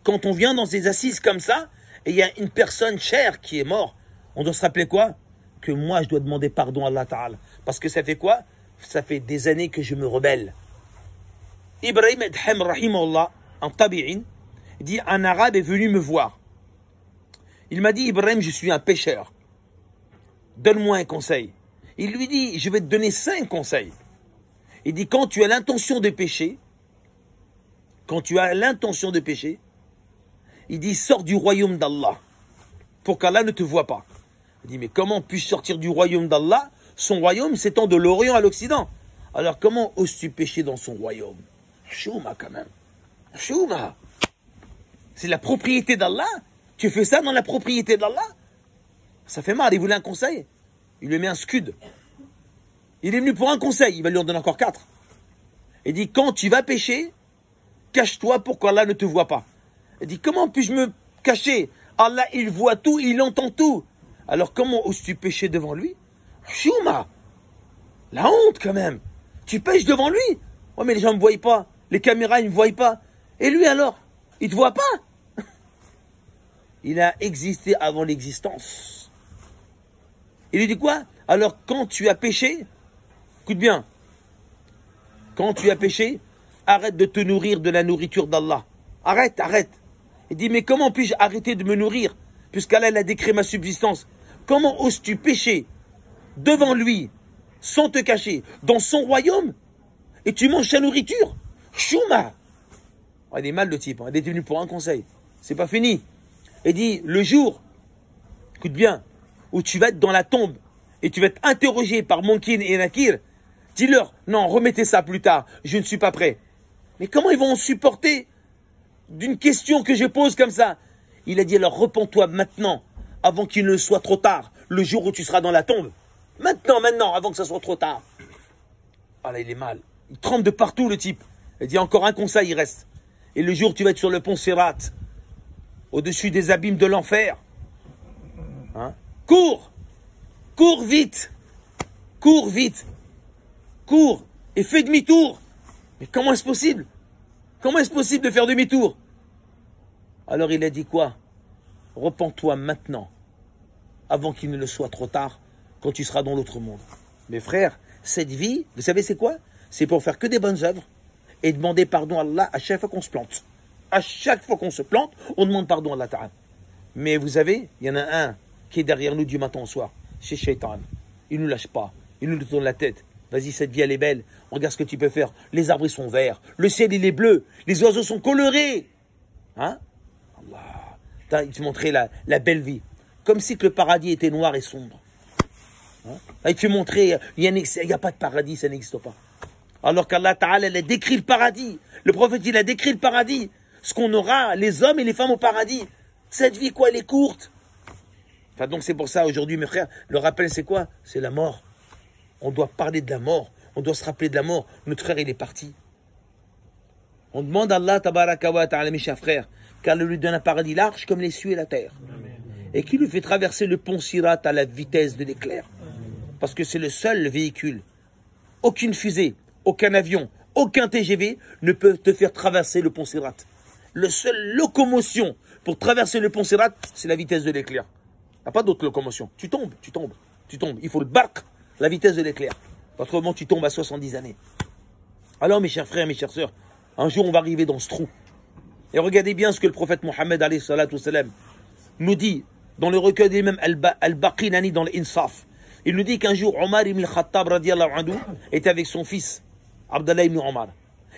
quand on vient dans ces assises comme ça, et il y a une personne chère qui est morte, on doit se rappeler quoi? Que moi, je dois demander pardon à Allah Ta'ala. Parce que ça fait quoi? Ça fait des années que je me rebelle. Ibrahim Adham, rahimahullah, en tabi'in, dit, un arabe est venu me voir. Il m'a dit, Ibrahim, je suis un pécheur. Donne-moi un conseil. Il lui dit, je vais te donner 5 conseils. Il dit, quand tu as l'intention de pécher, il dit, sors du royaume d'Allah, pour qu'Allah ne te voie pas. Il dit, mais comment puis-je sortir du royaume d'Allah? Son royaume s'étend de l'Orient à l'Occident. Alors comment oses-tu pécher dans son royaume? Chouma quand même. Chouma. C'est la propriété d'Allah. Tu fais ça dans la propriété d'Allah? Ça fait mal, il voulait un conseil. Il lui met un scud. Il est venu pour un conseil, il va lui en donner encore 4. Il dit, quand tu vas pécher, cache-toi pour qu'Allah ne te voie pas. Il dit, comment puis-je me cacher? Allah, il voit tout, il entend tout. Alors comment oses-tu pécher devant lui? Chouma. La honte quand même. Tu pêches devant lui? Ouais, mais les gens ne me voient pas. Les caméras, ils ne me voient pas. Et lui alors? Il ne te voit pas? Il a existé avant l'existence. Il lui dit quoi? Alors quand tu as péché, écoute bien, quand tu as péché, arrête de te nourrir de la nourriture d'Allah. Arrête. Il dit, mais comment puis-je arrêter de me nourrir, puisqu'Allah a décrété ma subsistance? Comment oses-tu pécher devant lui, sans te cacher, dans son royaume, et tu manges sa nourriture? Chouma. Oh, il est mal le type, il est venu pour un conseil. C'est pas fini. Il dit, le jour, écoute bien, où tu vas être dans la tombe, et tu vas être interrogé par Munkar et Nakir, dis-leur, non, remettez ça plus tard, je ne suis pas prêt. Mais comment ils vont supporter d'une question que je pose comme ça? Il a dit, alors repens-toi maintenant, avant qu'il ne soit trop tard, le jour où tu seras dans la tombe. Maintenant, avant que ça soit trop tard. Ah là, il est mal. Il tremble de partout, le type. Il dit, encore un conseil, il reste. Et le jour où tu vas être sur le pont Sirat, au-dessus des abîmes de l'enfer, hein? Cours vite, cours, et fais demi-tour. Mais comment est-ce possible? Comment est-ce possible de faire demi-tour? Alors il a dit quoi? Repens-toi maintenant, avant qu'il ne le soit trop tard, quand tu seras dans l'autre monde. Mes frères, cette vie, vous savez c'est quoi? C'est pour faire que des bonnes œuvres et demander pardon à Allah à chaque fois qu'on se plante. À chaque fois qu'on se plante, on demande pardon à Allah Ta'ala. Mais vous savez, il y en a un qui est derrière nous du matin au soir. C'est Shaitan. Il ne nous lâche pas. Il nous tourne la tête. Vas-y, cette vie, elle est belle. Regarde ce que tu peux faire. Les arbres, ils sont verts. Le ciel, il est bleu. Les oiseaux sont colorés. Hein? Allah. Il te montrait la belle vie. Comme si que le paradis était noir et sombre. Hein? Il te montrait, il n'y a pas de paradis, ça n'existe pas. Alors qu'Allah Ta'ala, il a décrit le paradis. Le prophète, il a décrit le paradis. Ce qu'on aura, les hommes et les femmes au paradis. Cette vie, quoi, elle est courte. Enfin, donc c'est pour ça, aujourd'hui, mes frères, le rappel, c'est quoi? C'est la mort. On doit parler de la mort. On doit se rappeler de la mort. Notre frère, il est parti. On demande à Allah, tabaraka wa ta'ala, mes chers frères, qu'Allah lui donne un paradis large comme les cieux et la terre. Et qu'il lui fait traverser le pont Sirat à la vitesse de l'éclair. Parce que c'est le seul véhicule. Aucune fusée, aucun avion, aucun TGV ne peut te faire traverser le pont Sirat. La seule locomotion pour traverser le pont Sirat, c'est la vitesse de l'éclair. Il n'y a pas d'autre locomotion. Tu tombes. Il faut le barq, la vitesse de l'éclair. Autrement, tu tombes à 70 années. Alors, mes chers frères, mes chères sœurs, un jour, on va arriver dans ce trou. Et regardez bien ce que le prophète Mohammed alayhi salatu wassalam nous dit dans le recueil de l'imam Al-Baqilani dans l'Insaf. Il nous dit qu'un jour, Omar ibn Khattab radiyallahu anhu était avec son fils, Abdallah ibn Omar.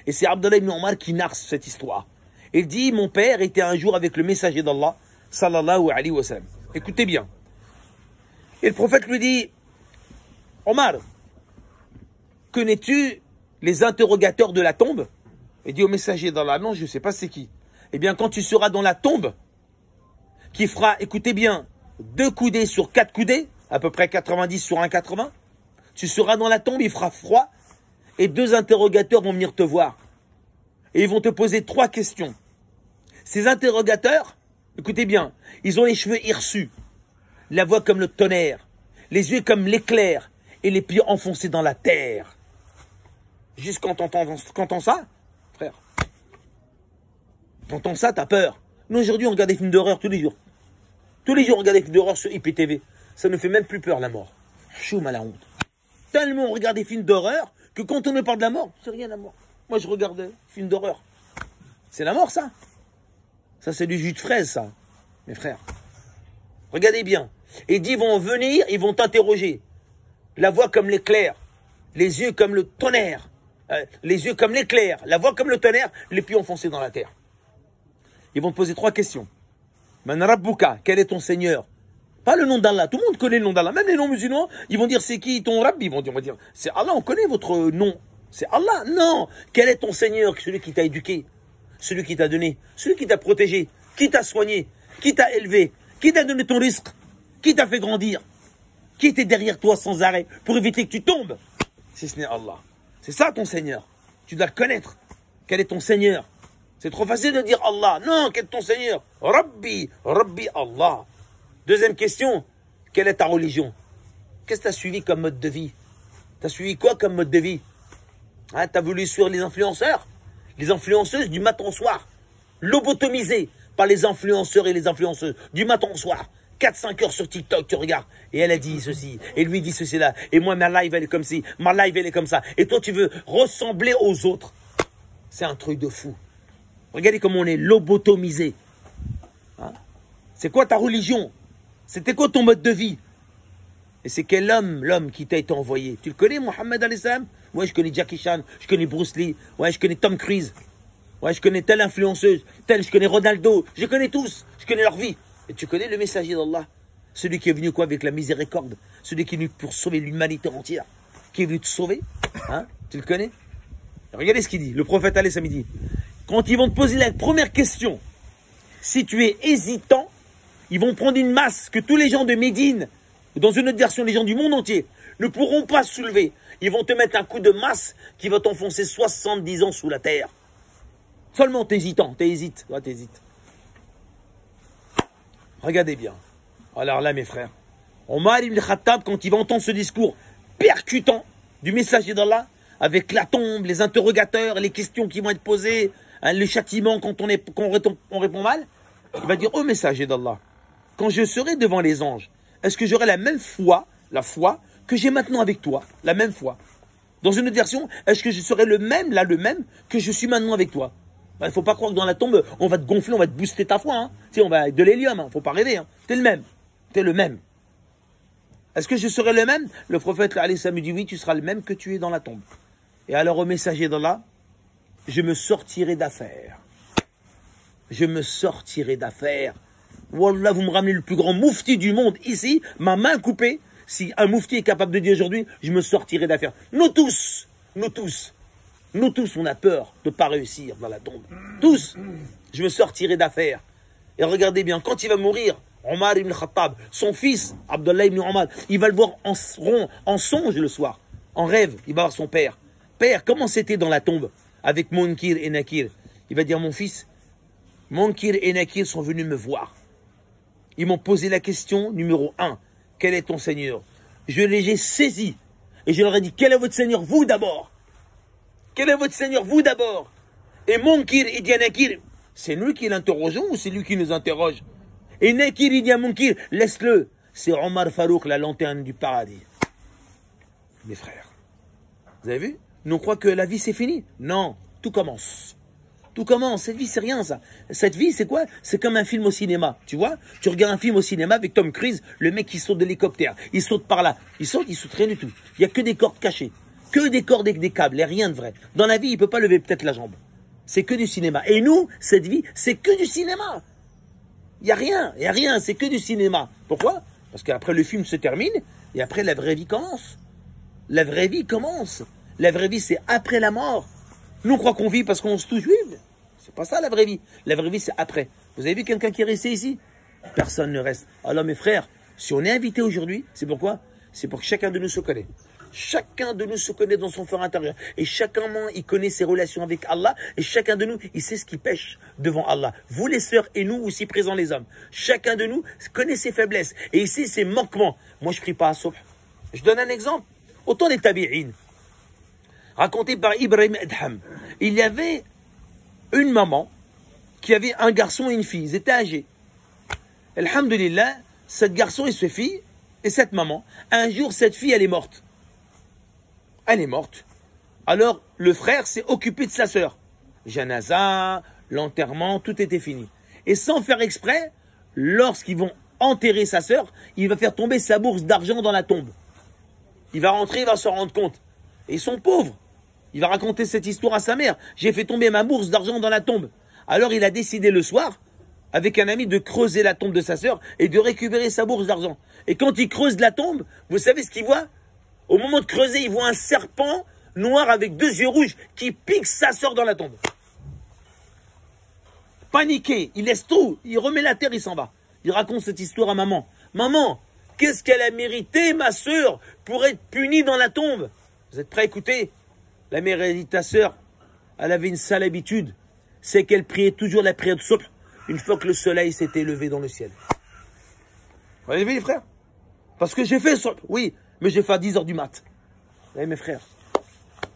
Et c'est Abdallah ibn Omar qui narre cette histoire. Il dit, mon père était un jour avec le messager d'Allah, sallallahu alayhi wa sallam. Écoutez bien. Et le prophète lui dit, Omar, connais-tu les interrogateurs de la tombe? Il dit au messager d'Allah, non, je ne sais pas c'est qui. Eh bien, quand tu seras dans la tombe, qui fera, écoutez bien, 2 coudées sur 4 coudées, à peu près 90 sur 1,80, tu seras dans la tombe, il fera froid, et 2 interrogateurs vont venir te voir. Et ils vont te poser 3 questions. Ces interrogateurs, écoutez bien, ils ont les cheveux hirsus, la voix comme le tonnerre, les yeux comme l'éclair, et les pieds enfoncés dans la terre. Juste quand t'entends ça, frère, t'entends ça, t'as peur. Nous, aujourd'hui, on regarde des films d'horreur tous les jours. Tous les jours, on regarde des films d'horreur sur IPTV. Ça ne fait même plus peur, la mort. Choum à la honte. Tellement on regarde des films d'horreur que quand on me parle de la mort, c'est rien la mort. Moi, je regarde des films d'horreur. C'est la mort, ça. Ça, c'est du jus de fraise, ça. Mes frères. Regardez bien. Et dit, ils vont venir, ils vont t'interroger. La voix comme l'éclair. Les yeux comme le tonnerre. Les yeux comme l'éclair. La voix comme le tonnerre. Les pieds enfoncés dans la terre. Ils vont te poser 3 questions. Man Rabbuka, quel est ton Seigneur? Pas le nom d'Allah. Tout le monde connaît le nom d'Allah. Même les non-musulmans, ils vont dire c'est qui ton Rabbi? On va dire c'est Allah, on connaît votre nom. C'est Allah. Non. Quel est ton Seigneur? Celui qui t'a éduqué. Celui qui t'a donné. Celui qui t'a protégé. Qui t'a soigné. Qui t'a élevé. Qui t'a donné ton risque. Qui t'a fait grandir. Qui était derrière toi sans arrêt pour éviter que tu tombes. Si ce n'est Allah. C'est ça ton Seigneur. Tu dois le connaître. Quel est ton Seigneur? C'est trop facile de dire Allah. Non, quel est ton Seigneur? Rabbi, Rabbi Allah. Deuxième question, quelle est ta religion? Qu'est-ce que tu as suivi comme mode de vie? Tu as suivi quoi comme mode de vie? Hein, tu as voulu suivre les influenceurs? Les influenceuses du matin au soir. Lobotomisées par les influenceurs et les influenceuses du matin au soir. 4-5 heures sur TikTok, tu regardes. Et elle a dit ceci. Et lui dit ceci là. Et moi, ma live, elle est comme ci. Ma live, elle est comme ça. Et toi, tu veux ressembler aux autres. C'est un truc de fou. Regardez comment on est lobotomisé. Hein? C'est quoi ta religion? C'était quoi ton mode de vie? Et c'est quel homme, l'homme qui t'a été envoyé? Tu le connais, Mohammed alayhi salam? Ouais, je connais Jackie Chan, je connais Bruce Lee, ouais, je connais Tom Cruise, ouais, je connais telle influenceuse, je connais Ronaldo, je connais tous, je connais leur vie. Et tu connais le messager d'Allah? Celui qui est venu quoi avec la miséricorde? Celui qui est venu pour sauver l'humanité entière? Qui est venu te sauver? Hein? Tu le connais? Regardez ce qu'il dit, le prophète alayhi salam dit. Quand ils vont te poser la première question, si tu es hésitant, ils vont prendre une masse que tous les gens de Médine, ou dans une autre version, les gens du monde entier, ne pourront pas soulever. Ils vont te mettre un coup de masse qui va t'enfoncer 70 ans sous la terre. Seulement t'es hésitant, t'hésites. Ouais, t'hésites. Regardez bien. Alors là, mes frères, Omar ibn Khattab, quand il va entendre ce discours percutant du messager d'Allah, avec la tombe, les interrogateurs, les questions qui vont être posées, hein, le châtiment quand on répond mal, il va dire au messager d'Allah, quand je serai devant les anges, est-ce que j'aurai la même foi, la foi que j'ai maintenant avec toi, la même foi? Dans une autre version, est-ce que je serai le même que je suis maintenant avec toi? Il ne faut pas croire que dans la tombe, on va te gonfler, on va te booster ta foi. Hein. Tu sais, on va avec de l'hélium, hein. Faut pas rêver. Hein. T'es le même. T'es le même. Est-ce que je serai le même? Le prophète alayhi salam dit oui, tu seras le même que tu es dans la tombe. Et alors au messager d'Allah, je me sortirai d'affaire. Je me sortirai d'affaire. Wallah, vous me ramenez le plus grand moufti du monde ici, ma main coupée. Si un moufti est capable de dire aujourd'hui, je me sortirai d'affaire. Nous tous, on a peur de ne pas réussir dans la tombe. Tous, je me sortirai d'affaire. Et regardez bien, quand il va mourir, Omar ibn Khattab, son fils, Abdullah ibn Omar, il va le voir en songe le soir, en rêve, il va voir son père. Père, comment c'était dans la tombe avec Munkir et Nakir? Il va dire, mon fils, Munkir et Nakir sont venus me voir. Ils m'ont posé la question numéro 1. Quel est ton Seigneur? Je les ai saisis. Et je leur ai dit, quel est votre Seigneur? Vous d'abord. Quel est votre Seigneur? Vous d'abord. Et Munkir, il dit à Nakir, c'est nous qui l'interrogeons ou c'est lui qui nous interroge? Et Nakir, il dit à Munkir, laisse-le. C'est Omar Farouk, la lanterne du paradis. Mes frères, vous avez vu? Nous on croit que la vie c'est fini. Non, tout commence. Tout commence. Cette vie c'est rien ça. Cette vie c'est quoi? C'est comme un film au cinéma. Tu vois? Tu regardes un film au cinéma avec Tom Cruise, le mec qui saute de l'hélicoptère. Il saute par là. Il saute rien du tout. Il n'y a que des cordes cachées. Que des cordes avec des câbles et rien de vrai. Dans la vie, il ne peut pas lever peut-être la jambe. C'est que du cinéma. Et nous, cette vie, c'est que du cinéma. Il n'y a rien, c'est que du cinéma. Pourquoi? Parce qu'après le film se termine et après la vraie vie commence. La vraie vie commence. La vraie vie, c'est après la mort. Nous, on croit qu'on vit parce qu'on se touche. Oui, c'est pas ça la vraie vie. La vraie vie, c'est après. Vous avez vu quelqu'un qui est resté ici? Personne ne reste. Alors mes frères, si on est invité aujourd'hui, c'est pourquoi? C'est pour que chacun de nous se connaisse. Chacun de nous se connaît dans son fort intérieur. Et chacun, il connaît ses relations avec Allah. Et chacun de nous, il sait ce qu'il pêche devant Allah. Vous les sœurs et nous aussi présents les hommes. Chacun de nous connaît ses faiblesses. Et il sait ses manquements. Moi, je ne prie pas à Subh. Je donne un exemple. Autant des tabi'in. Raconté par Ibrahim Adham. Il y avait une maman qui avait un garçon et une fille. Ils étaient âgés. Alhamdulillah, cette garçon et cette fille, et cette maman, un jour, cette fille, elle est morte. Elle est morte. Alors, le frère s'est occupé de sa sœur. Janaza, l'enterrement, tout était fini. Et sans faire exprès, lorsqu'ils vont enterrer sa sœur, il va faire tomber sa bourse d'argent dans la tombe. Il va rentrer, il va se rendre compte. Et ils sont pauvres. Il va raconter cette histoire à sa mère. J'ai fait tomber ma bourse d'argent dans la tombe. Alors il a décidé le soir, avec un ami, de creuser la tombe de sa sœur et de récupérer sa bourse d'argent. Et quand il creuse la tombe, vous savez ce qu'il voit? Au moment de creuser, il voit un serpent noir avec 2 yeux rouges qui pique sa sœur dans la tombe. Paniqué, il laisse tout, il remet la terre, il s'en va. Il raconte cette histoire à maman. Maman, qu'est-ce qu'elle a mérité, ma sœur, pour être punie dans la tombe? Vous êtes prêts à écouter? La mère a dit, ta sœur, elle avait une sale habitude, c'est qu'elle priait toujours la prière de Subh une fois que le soleil s'était levé dans le ciel. Vous avez vu les frères? Parce que j'ai fait Subh, oui, mais j'ai fait à 10 h du mat. Vous voyez mes frères?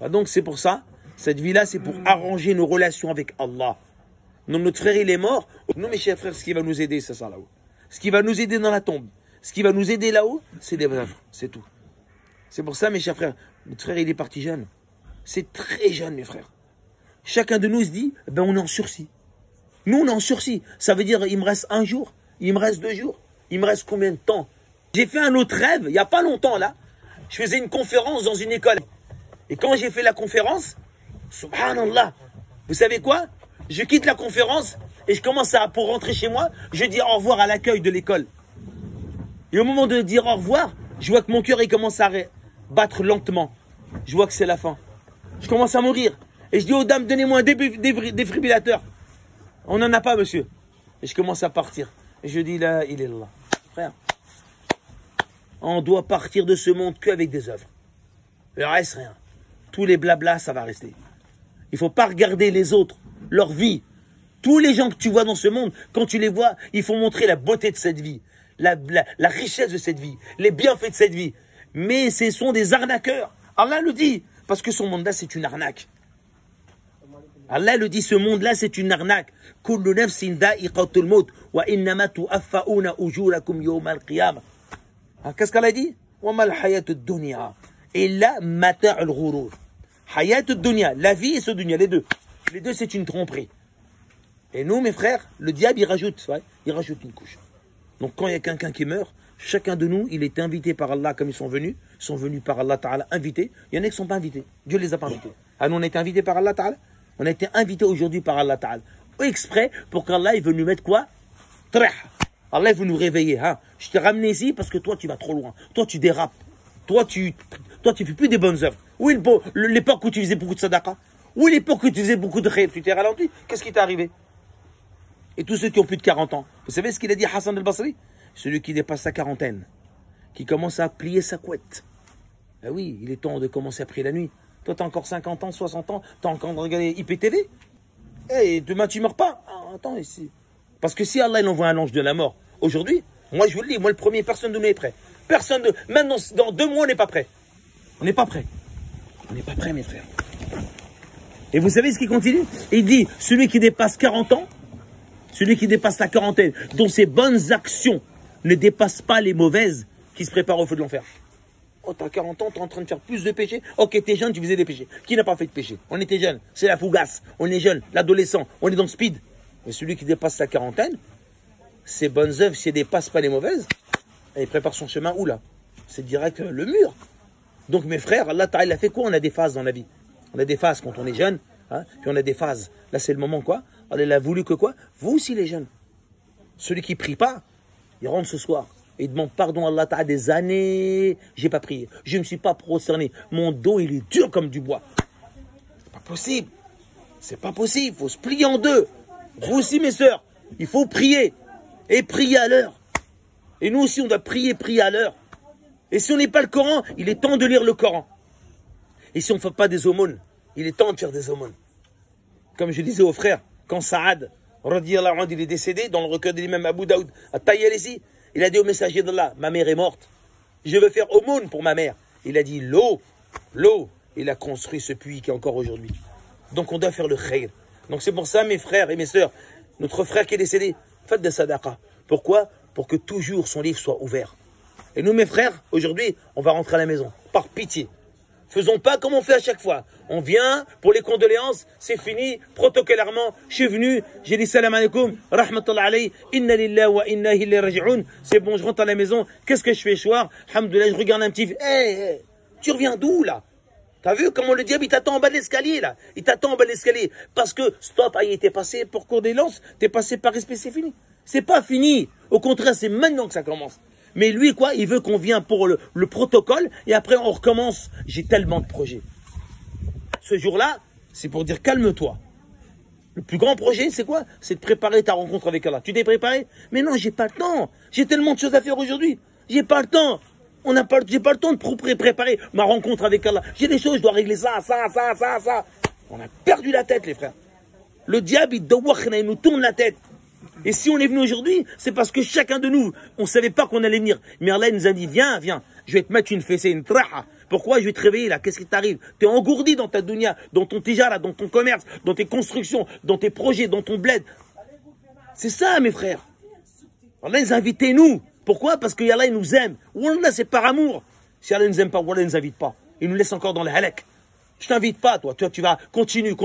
Donc c'est pour ça, cette vie-là, c'est pour arranger nos relations avec Allah. Non, notre frère, il est mort. Non, mes chers frères, ce qui va nous aider, c'est ça là-haut. Ce qui va nous aider dans la tombe, ce qui va nous aider là-haut, c'est des œuvres, c'est tout. C'est pour ça, mes chers frères, notre frère, il est parti jeune. C'est très jeune, mes frères. Chacun de nous se dit, ben on est en sursis. Nous, on est en sursis. Ça veut dire, il me reste 1 jour, il me reste 2 jours, il me reste combien de temps? J'ai fait un autre rêve, il n'y a pas longtemps là. Je faisais une conférence dans une école. Et quand j'ai fait la conférence, subhanallah, vous savez quoi? Je quitte la conférence et je commence pour rentrer chez moi, je dis au revoir à l'accueil de l'école. Et au moment de dire au revoir, je vois que mon cœur il commence à battre lentement. Je vois que c'est la fin. Je commence à mourir. Et je dis aux dames, donnez-moi un défibrillateur. On n'en a pas, monsieur. Et je commence à partir. Et je dis, là, il est là. Frère, on doit partir de ce monde qu'avec des œuvres. Il ne reste rien. Tous les blablas, ça va rester. Il ne faut pas regarder les autres, leur vie. Tous les gens que tu vois dans ce monde, quand tu les vois, il faut montrer la beauté de cette vie, la richesse de cette vie, les bienfaits de cette vie. Mais ce sont des arnaqueurs. Allah le dit, parce que ce monde-là, c'est une arnaque. Allah le dit, ce monde-là, c'est une arnaque. Kullu nafsin dha'iqatul maut wa innama tu'affa'una ujurakum yawm al-qiyamah. Qu'est-ce qu'elle a dit? Wa mal hayatud dunya illa mata'ul ghurur. Hayatud dunya, la vie et ce dunya, les deux. Les deux, c'est une tromperie. Et nous, mes frères, le diable, il rajoute une couche. Donc, quand il y a quelqu'un qui meurt, chacun de nous, il est invité par Allah comme ils sont venus par Allah Ta'ala invités. Il y en a qui ne sont pas invités. Dieu ne les a pas invités. Ah, nous, on a été invités par Allah Ta'ala. On a été invités aujourd'hui par Allah Ta'ala. Exprès pour qu'Allah, il veut nous mettre quoi? Allah, il veut nous réveiller. Hein? Je t'ai ramené ici parce que toi, tu vas trop loin. Toi, tu dérapes. Toi, tu fais plus des bonnes œuvres. Où est l'époque où tu faisais beaucoup de sadaqa? Où est l'époque où tu faisais beaucoup de khayr? Tu t'es ralenti? Qu'est-ce qui t'est arrivé? Et tous ceux qui ont plus de 40 ans. Vous savez ce qu'il a dit Hassan al-Basri? Celui qui dépasse sa quarantaine, qui commence à plier sa couette. Ben oui, il est temps de commencer à prier la nuit. Toi, tu as encore 50 ans, 60 ans, tu as encore regardé IPTV. Et demain, tu ne meurs pas. Ah, attends, ici. Parce que si Allah il envoie un ange de la mort, aujourd'hui, moi je vous le dis, moi le premier, personne de nous est prêt. Personne de. Maintenant, dans 2 mois, on n'est pas prêt. On n'est pas prêt. On n'est pas prêt, mes frères. Et vous savez ce qu'il continue? Il dit, celui qui dépasse 40 ans, celui qui dépasse la quarantaine, dont ses bonnes actions ne dépassent pas les mauvaises, qui se préparent au feu de l'enfer. Oh, t'as 40 ans, t'es en train de faire plus de péchés. Ok, t'es jeune, tu faisais des péchés. Qui n'a pas fait de péché? On était jeunes, c'est la fougasse. On est jeune, l'adolescent, on est dans le speed. Mais celui qui dépasse sa quarantaine, ses bonnes œuvres, si elles ne dépassent pas les mauvaises, il prépare son chemin où là? C'est direct le mur. Donc mes frères, Allah Ta'ala fait quoi? On a des phases dans la vie. On a des phases quand on est jeune, hein, puis on a des phases. Là, c'est le moment quoi? Allah a voulu que quoi? Vous aussi les jeunes. Celui qui ne prie pas, il rentre ce soir. Et il demande pardon à Allah Ta'ala des années. J'ai pas prié. Je ne me suis pas prosterné. Mon dos, il est dur comme du bois. C'est pas possible. C'est pas possible. Il faut se plier en deux. Vous aussi, mes sœurs, il faut prier. Et prier à l'heure. Et nous aussi, on doit prier à l'heure. Et si on n'est pas le Coran, il est temps de lire le Coran. Et si on ne fait pas des aumônes, il est temps de faire des aumônes. Comme je disais aux frères, quand Saad, radiyallahu anhu, il est décédé, dans le recueil de l'imam Abu Daoud, à Tayalisi, il a dit au messager d'Allah, ma mère est morte, je veux faire aumône pour ma mère. Il a dit l'eau, il a construit ce puits qui est encore aujourd'hui. Donc on doit faire le khayr. Donc c'est pour ça mes frères et mes sœurs, notre frère qui est décédé, faites des sadaqa. Pourquoi? Pour que toujours son livre soit ouvert. Et nous, mes frères, aujourd'hui, on va rentrer à la maison. Par pitié. Faisons pas comme on fait à chaque fois. On vient pour les condoléances, c'est fini, protocolairement, je suis venu, j'ai dit salam alaikum, rahmatullah alayhi, inna lillahi wa inna ilayhi raji'un. C'est bon, je rentre à la maison, qu'est-ce que je fais ce soir? Alhamdoulilah, je regarde un petit film. Hey, tu reviens d'où là? T'as vu comment le diable il t'attend en bas de l'escalier là? Il t'attend en bas de l'escalier. Parce que, stop, il t'es passé pour condoléances, t'es passé par respect, c'est fini. C'est pas fini. Au contraire, c'est maintenant que ça commence. Mais lui, quoi, il veut qu'on vienne pour le protocole et après on recommence. J'ai tellement de projets. Ce jour-là, c'est pour dire calme-toi. Le plus grand projet, c'est quoi? C'est de préparer ta rencontre avec Allah. Tu t'es préparé? Mais non, j'ai pas le temps. J'ai tellement de choses à faire aujourd'hui. J'ai pas le temps. J'ai pas le temps de préparer ma rencontre avec Allah. J'ai des choses, je dois régler ça. On a perdu la tête, les frères. Le diable, il nous tourne la tête. Et si on est venu aujourd'hui, c'est parce que chacun de nous, on ne savait pas qu'on allait venir. Mais Allah nous a dit, viens, je vais te mettre une fessée, une traha. Pourquoi? Je vais te réveiller là, qu'est-ce qui t'arrive? Tu es engourdi dans ta dunya, dans ton tijara, dans ton commerce, dans tes constructions, dans tes projets, dans ton bled. C'est ça, mes frères. Allah nous a invités, nous. Pourquoi? Parce que Allah, il nous aime. Wallah, c'est par amour. Si Allah ne nous aime pas, Wallah, il ne nous invite pas. Il nous laisse encore dans le halak. Je t'invite pas, toi. Toi, tu vas, continue.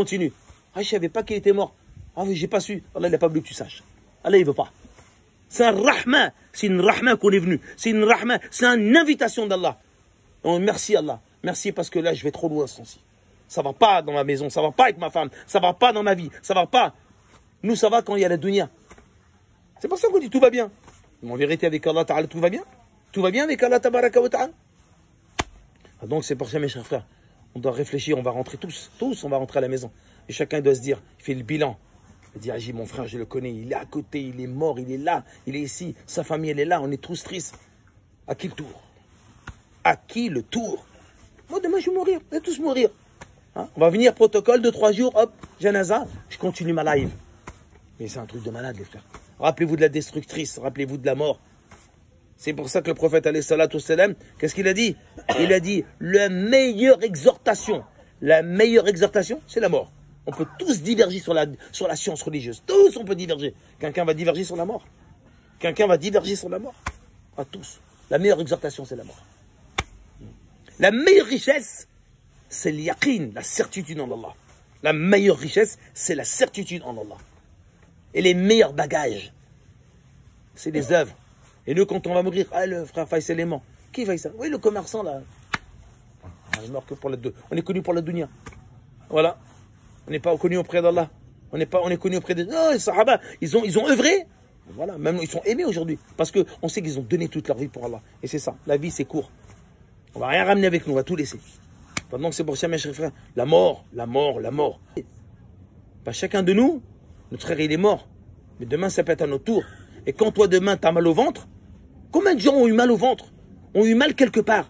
Ah, je savais pas qu'il était mort. Ah oui, j'ai pas su. Allah, il n'a pas voulu que tu saches. Allah, il veut pas. C'est un rahma. C'est une rahma qu'on est venu. C'est une rahma. C'est une invitation d'Allah. Merci Allah. Merci parce que là, je vais trop loin ce temps-ci. Ça va pas dans ma maison. Ça va pas avec ma femme. Ça va pas dans ma vie. Ça va pas. Nous, ça va quand il y a la dunya. C'est pour ça qu'on dit tout va bien. Mais en vérité, avec Allah Ta'ala, tout va bien. Tout va bien avec Allah Tabaraka wa Ta'ala. Donc, c'est pour ça, mes chers frères. On doit réfléchir. On va rentrer tous, on va rentrer à la maison. Et chacun doit se dire, il fait le bilan. Il dit, Agi, mon frère, je le connais, il est à côté, il est mort, il est là, il est ici, sa famille, elle est là, on est tous tristes. À qui le tour? À qui le tour? Moi, demain, je vais mourir, on va tous mourir. Hein? On va venir, protocole de 3 jours, hop, janaza, je continue ma live. Mais c'est un truc de malade, les frères. Rappelez-vous de la destructrice, rappelez-vous de la mort. C'est pour ça que le prophète, alayhi salatu wassalam, qu'est-ce qu'il a dit? Il a dit, la meilleure exhortation, c'est la mort. On peut tous diverger sur la science religieuse. Tous, on peut diverger. Quelqu'un va diverger sur la mort. À tous. La meilleure exhortation, c'est la mort. La meilleure richesse, c'est l'yaqin, la certitude en Allah. La meilleure richesse, c'est la certitude en Allah. Et les meilleurs bagages, c'est les œuvres. Et nous, quand on va mourir, ah, le frère Faisal est mort. Qui Faisal? Oui, le commerçant, là. On est mort que pour la deux. On est connu pour la dunya. Voilà. On n'est pas connu auprès d'Allah. On est connu auprès des... Non, les sahaba, ils ont œuvré. Voilà, même ils sont aimés aujourd'hui. Parce qu'on sait qu'ils ont donné toute leur vie pour Allah. Et c'est ça, la vie c'est court. On va rien ramener avec nous, on va tout laisser. Donc c'est pour ça, mes chers frères, la mort. Bah, chacun de nous, notre frère il est mort. Mais demain ça peut être à notre tour. Et quand toi demain tu as mal au ventre, combien de gens ont eu mal au ventre? Ont eu mal quelque part?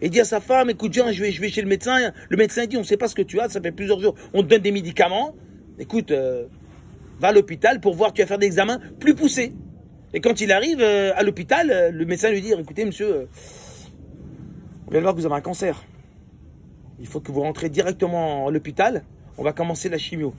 Et dit à sa femme, écoute Jean, je vais chez le médecin. Le médecin dit, on ne sait pas ce que tu as, ça fait plusieurs jours. On te donne des médicaments. Écoute, va à l'hôpital pour voir, tu vas faire des examens plus poussés. Et quand il arrive à l'hôpital, le médecin lui dit, écoutez monsieur, on vient de voir que vous avez un cancer. Il faut que vous rentrez directement à l'hôpital. On va commencer la chimio.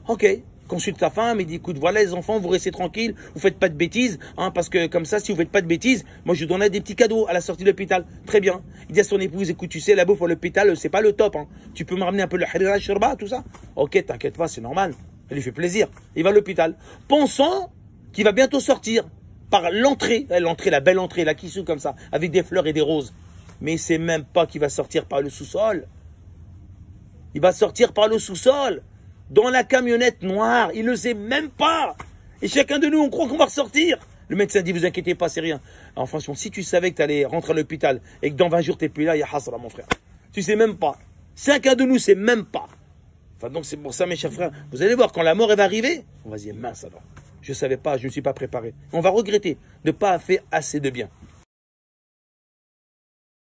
Ok. Consulte sa femme, il dit, écoute, voilà les enfants, vous restez tranquilles, vous faites pas de bêtises, hein, parce que comme ça, si vous faites pas de bêtises, moi je vous donnerai des petits cadeaux à la sortie de l'hôpital. Très bien. Il dit à son épouse, écoute, tu sais, la bouffe à l'hôpital, c'est pas le top, hein. Tu peux me ramener un peu le harira, shurba, tout ça? Ok, t'inquiète pas, c'est normal. Elle lui fait plaisir. Il va à l'hôpital, pensant qu'il va bientôt sortir par l'entrée, la belle entrée, la kissou comme ça, avec des fleurs et des roses. Mais il sait même pas qu'il va sortir par le sous-sol. Il va sortir par le sous-sol. Dans la camionnette noire, il ne le sait même pas. Et chacun de nous, on croit qu'on va ressortir. Le médecin dit, vous inquiétez pas, c'est rien. Alors franchement, si tu savais que tu allais rentrer à l'hôpital et que dans 20 jours, tu n'es plus là, il y a hasra, mon frère. Tu sais même pas. Chacun de nous, c'est même pas. Enfin, donc c'est pour ça, mes chers frères, vous allez voir, quand la mort elle va arriver, on va se dire, mince alors. Je ne savais pas, je ne me suis pas préparé. On va regretter de ne pas avoir fait assez de bien.